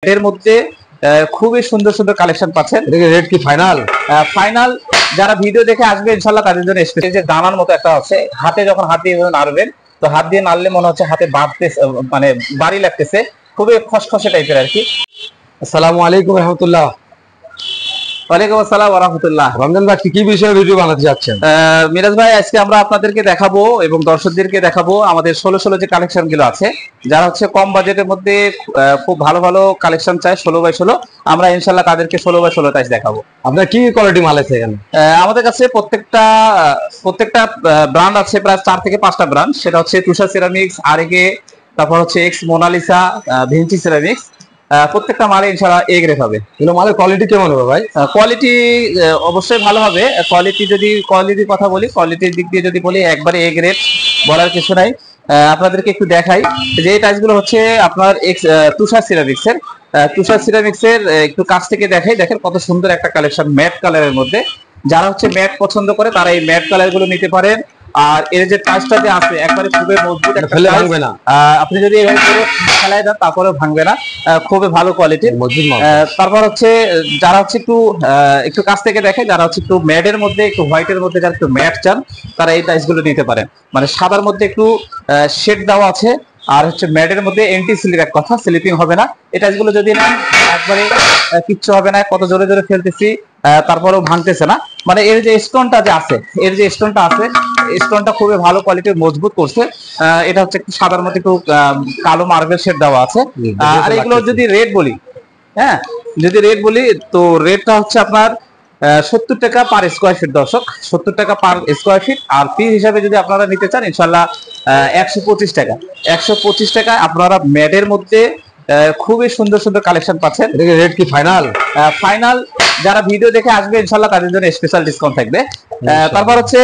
এর মধ্যে খুবই সুন্দর সুন্দর কালেকশন পাচ্ছেন। রেট কি ফাইনাল? ফাইনাল যারা ভিডিও দেখে আসবে ইনশাআল্লাহ তাদের জন্য স্পেশাল। যে দানার মতো একটা আছে, হাতে যখন হাত দিয়ে নাড়বেন তো হাত দিয়ে নাড়লে মনে হচ্ছে হাতে বাঁধতেছে, মানে বাড়ি লাগতেছে, খুবই খসখসে টাইপের আর কি। আসসালামু আলাইকুম রহমতুল্লাহ। ওয়ালাইকুম আসসালাম ওয়া রাহমাতুল্লাহ। রমজান ভাই কি বিষয়ে ভিডিও বানাতে যাচ্ছেন? মিরাজ ভাই, আজকে আমরা আপনাদেরকে দেখাবো এবং দর্শকদেরকে দেখাবো আমাদের 16 যে কালেকশন গুলো আছে। যারা হচ্ছে কম বাজেটের মধ্যে খুব ভালো ভালো কালেকশন চায় 16x16, আমরা ইনশাআল্লাহ তাদেরকে 16x16 টাইস দেখাবো। আপনার কি কোয়ালিটি মাল আছে এখানে? আমাদের কাছে প্রত্যেকটা ব্র্যান্ড আছে, প্রায় 4 থেকে 5টা ব্র্যান্ড। সেটা হচ্ছে তুষার সিরামিক্স, আরএকে, তারপর হচ্ছে এক্স মোনালিসা, ভিঞ্চি সিরামিক্স। প্রত্যেকটা মালে ইনশাআল্লাহ এ গ্রেড হবে। এগুলো মালের কোয়ালিটি কেমন হবে ভাই? কোয়ালিটি অবশ্যই ভালো হবে। কোয়ালিটির কথা বলি, কোয়ালিটির দিক দিয়ে যদি বলি একবারে এ গ্রেড, বলার কিছু নাই। আপনাদেরকে একটু দেখাই যে এই টাইলসগুলো হচ্ছে আপনার তুষার সিরামিক্সের একটু কাছ থেকে দেখাই। দেখেন কত সুন্দর একটা কালেকশন ম্যাট কালারের মধ্যে। যারা হচ্ছে ম্যাট পছন্দ করে তারা এই ম্যাট কালার গুলো নিতে পারেন। আর এর যে টাইলসটা যে আছে একবারে খুবই মজবুত, ফেলে ভাঙবে না। আপনি যদি এইভাবে করে ফেলাই দেন তারপরেও ভাঙবে না, খুবই ভালো কোয়ালিটির মজবুত মাল। তারপর হচ্ছে যারা হচ্ছে একটু কাছ থেকে দেখে, যারা হচ্ছে একটু ম্যাটের মধ্যে, একটু হোয়াইটের মধ্যে যারা একটু ম্যাট চান তারা এই টাইলস গুলো নিতে পারেন। মানে সাদার মধ্যে একটু শেড দেওয়া আছে, আর হচ্ছে ম্যাটের মধ্যে এন্টি স্লিপ, এক কথা স্লিপিং হবে না। এই টাইলসগুলো যদি নেন একবারে কিচ্ছু হবে না। কত জোরে জোরে ফেলতেছি তারপরেও ভাঙতেছে না। মানে এর যে স্টোনটা আছে, স্টোনটা খুবই ভালো কোয়ালিটির, মজবুত করছে। এটা হচ্ছে একটু সাদার মধ্যে একটু কালো মার্বেল শেড দেওয়া আছে। আর এগুলো যদি রেট বলি, তো রেটটা হচ্ছে আপনার 70 টাকা পার স্কোয়ার ফিট। দর্শক, 70 টাকা পার স্কোয়ার ফিট। আর পিস হিসাবে যদি আপনারা নিতে চান ইনশাল্লাহ 125 টাকা। 125 টাকায় আপনারা ম্যাটের মধ্যে খুবই সুন্দর সুন্দর কালেকশন পাচ্ছেন। রেট কি ফাইনাল? ফাইনাল যারা ভিডিও দেখে আসবে ইনশাল্লাহ তাদের জন্য স্পেশাল ডিসকাউন্ট থাকবে। তারপর হচ্ছে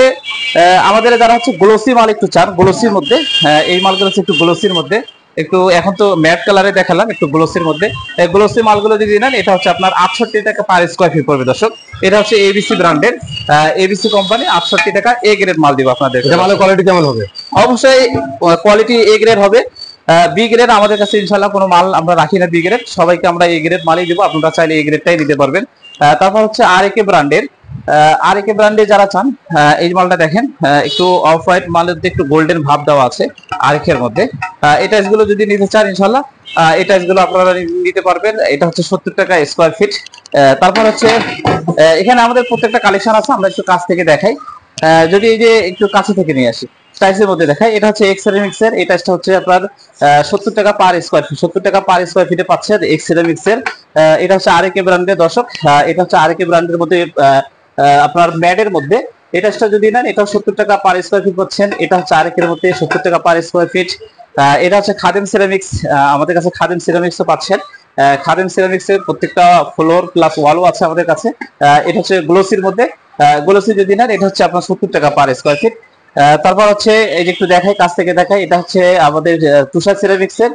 আমাদের যারা হচ্ছে গ্লোসি মাল একটু চান, গ্লোসির মধ্যে, এই মালগুলো হচ্ছে একটু গ্লোসির মধ্যে, একটু এখন তো ম্যাট কালারে দেখালাম, একটু গ্লোসির মধ্যে। গ্লোসি মালগুলো যদি নেন এটা হচ্ছে আপনার 68 টাকা পার স্কোয়ার ফিট পড়বে। দর্শক, এটা হচ্ছে এবিসি ব্র্যান্ডের, এবিসি কোম্পানি, 68 টাকা এ গ্রেড মাল দিব আপনাদের। এটা মালের কোয়ালিটি কেমন হবে? অবশ্যই কোয়ালিটি এ গ্রেড হবে। বি গ্রেড আমাদের কাছে ইনশাআল্লাহ কোনো মাল আমরা রাখি না বি গ্রেড, সবাইকে আমরা এ গ্রেড মালই দিব। আপনারা চাইলে এ গ্রেডটাই নিতে পারবেন। তারপর হচ্ছে আরএকে ব্র্যান্ডে যারা চান, এই মালটা দেখেন, একটু অফ হোয়াইট মালের মধ্যে একটু গোল্ডেন ভাব দেওয়া আছে আরএকের মধ্যে। এই টাইলসগুলো যদি নিতে চান ইনশাআল্লাহ এই টাইলসগুলো আপনারা নিতে পারবেন। এটা হচ্ছে 70 টাকা স্কোয়ার ফিট। তারপর হচ্ছে এখানে আমাদের প্রত্যেকটা কালেকশন আছে, আমরা একটু কাছ থেকে দেখাই। যদি এই যে একটু কাছে থেকে নিয়ে আসি, টাইলসের মধ্যে দেখাই। এটা হচ্ছে এক্স সিরামিক্সের, এই টাইলসটা হচ্ছে আপনার 70 টাকা পার স্কোয়ার ফিট। 70 টাকা পার স্কোয়ার ফিটে পাচ্ছেন এক্স সিরামিক্সের। এটা হচ্ছে আরএকে ব্র্যান্ডের। দর্শক, এটা হচ্ছে আরএকে ব্র্যান্ডের মধ্যে আপনার ম্যাটের মধ্যে এই টাইলসটা যদি নেন এটা 70 টাকা পার স্কোয়ার ফিট পাচ্ছেন। এটা হচ্ছে আরএকের মধ্যে 70 টাকা পার স্কোয়ার ফিট। এটা হচ্ছে খাদেম সিরামিক্স, আমাদের কাছে খাদেম সিরামিক্সও পাচ্ছেন। খাদেম সিরামিক্সের প্রত্যেকটা ফ্লোর প্লাস ওয়ালও আছে আমাদের কাছে। এটা হচ্ছে গ্লোসির মধ্যে, গ্লোসি যদি নেন এটা হচ্ছে আপনার 70 টাকা পার স্কোয়ার ফিট। তারপর হচ্ছে এই যে একটু দেখাই, কাছ থেকে দেখাই, এটা হচ্ছে আমাদের তুষার সিরামিক্সের,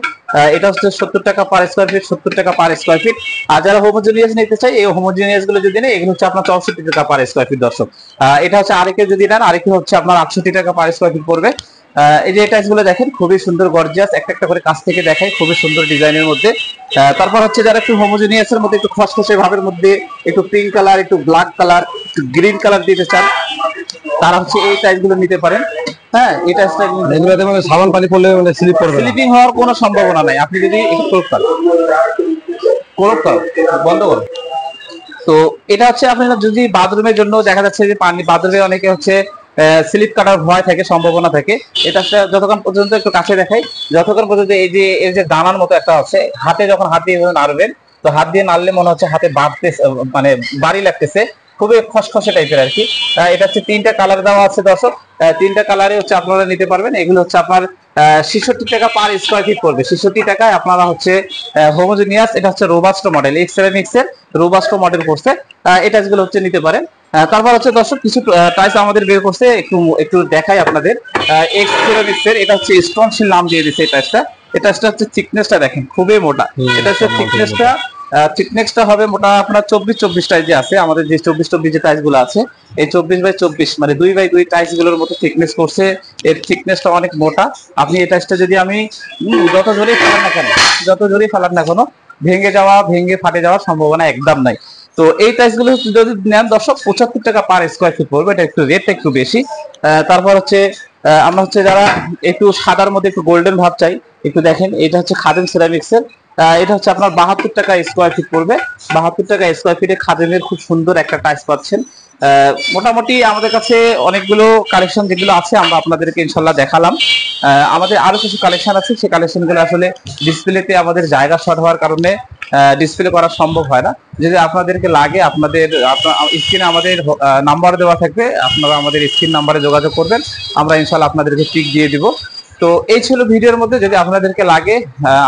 এটা হচ্ছে 70 টাকা পার স্কোয়ার ফিট, 70 টাকা পার স্কোয়ার ফিট। আর যারা হোমোজেনিয়াস নিতে চাই, এই হোমোজেনিয়াস গুলো যদি নেই এগুলো হচ্ছে আপনার 64 টাকা পার স্কোয়ার ফিট। দর্শক, এটা হচ্ছে আরএকে যদি নেন, আরএকে হচ্ছে আপনার 68 টাকা পার স্কোয়ার ফিট পড়বে। এই যে টাইলস গুলো দেখেন খুবই সুন্দর গর্জিয়াস, একটা একটা করে কাছ থেকে দেখাই, খুবই সুন্দর ডিজাইনের মধ্যে। তারপর হচ্ছে যারা একটু হোমোজেনিয়াসের মধ্যে, একটু খসখসে ভাবের মধ্যে, একটু পিঙ্ক কালার, একটু ব্ল্যাক কালার, একটু গ্রিন কালার দিতে চান তারা হচ্ছে এই টাইলসগুলো নিতে পারেন। হ্যাঁ, এই টাইলসটা এগুলোতে মানে সাবান পানি পড়লে মানে স্লিপ করবে না, স্লিপিং হওয়ার কোনো সম্ভাবনা নাই। আপনি যদি একটু বন্ধ করুন, তো এটা হচ্ছে আপনারা যদি বাথরুমের জন্য, দেখা যাচ্ছে যে বাথরুমে অনেকে হচ্ছে স্লিপ কাটার ভয় থাকে, সম্ভাবনা থাকে। এটা যতক্ষণ পর্যন্ত একটু কাছে দেখাই, যতক্ষণ পর্যন্ত এই যে এর যে দানার মতো একটা আছে, হাতে যখন হাত দিয়ে নাড়বেন তো হাত দিয়ে নাড়লে মনে হচ্ছে হাতে বাঁধতেছে, মানে বাড়ি লাগতেছে, খুবই খসখসে টাইপের আর কি। এটা হচ্ছে 3টা কালার দেওয়া আছে। দর্শক, 3টা কালারে হচ্ছে আপনারা নিতে পারবেন। এগুলো হচ্ছে আপনার 66 টাকা পার স্কোয়ার ফিট পড়বে। 66 টাকায় আপনারা হচ্ছে হোমোজেনিয়াস, এটা হচ্ছে রোবাস্টো মডেল, এক্স সিরামিক্সের রোবাস্টো মডেল করছে। এই টাইলসগুলো হচ্ছে নিতে পারেন। তারপর হচ্ছে দর্শক কিছু টাইলস আমাদের বের করছে, একটু দেখাই আপনাদের। এক্স সিরামিক্সের, এটা হচ্ছে স্টোনশিল নাম দিয়ে দিচ্ছে এই টাইলসটা। এই টাইলসটা হচ্ছে থিকনেসটা দেখেন খুবই মোটা। এটা হচ্ছে থিকনেসটা হবে মোটা আপনার 24 টাইস যে আছে আমাদের, যে 24 যে টাইস গুলো আছে, এই 24x24 মানে 2x2 টাইস গুলোর মতো থিকনেস করছে। এর থিকনেসটা অনেক মোটা। আপনি এই টাইসটা যদি আমি যত জোরে ফালান না কেন ভেঙে ফাটে যাওয়ার সম্ভাবনা একদম নাই। তো এই টাইলস গুলো যদি নেন দর্শক 75 টাকা পার স্কোয়ার ফিট পড়বে, এটা একটু রেটটা একটু বেশি। তারপর হচ্ছে আমরা হচ্ছে যারা একটু সাদার মধ্যে একটু গোল্ডেন ভাব চাই, একটু দেখেন এটা হচ্ছে খাদিম সিরামিক্স এর, এটা হচ্ছে আপনার 72 টাকা স্কোয়ার ফিট পড়বে। 72 টাকা স্কোয়ার ফিটে খাদিমের খুব সুন্দর একটা টাইলস পাচ্ছেন। মোটামুটি আমাদের কাছে অনেকগুলো কালেকশন যেগুলো আছে আমরা আপনাদেরকে ইনশাল্লাহ দেখালাম। আমাদের আরো কিছু কালেকশন আছে, সেই কালেকশনগুলো আসলে ডিসপ্লেতে আমাদের জায়গা শর্ট হওয়ার কারণে ডিসপ্লে করা সম্ভব হয় না। যদি আপনাদেরকে লাগে আপনাদের স্ক্রিনে আমাদের নাম্বার দেওয়া থাকবে, আপনারা আমাদের স্ক্রিন নাম্বারে যোগাযোগ করবেন, আমরা ইনশাল্লাহ আপনাদেরকে পিক দিয়ে দিব। তো এই ছিল ভিডিওর মধ্যে, যদি আপনাদেরকে লাগে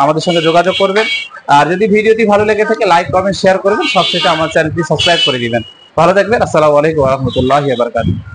আমাদের সঙ্গে যোগাযোগ করবেন। আর যদি ভিডিওটি ভালো লেগে থাকে লাইক কমেন্ট শেয়ার করবেন, সবশেষে আমার চ্যানেলটি সাবস্ক্রাইব করে দিবেন। ভালো থাকবেন। আসসালামু আলাইকুম ওয়া রাহমাতুল্লাহি ওয়া বারাকাতুহু।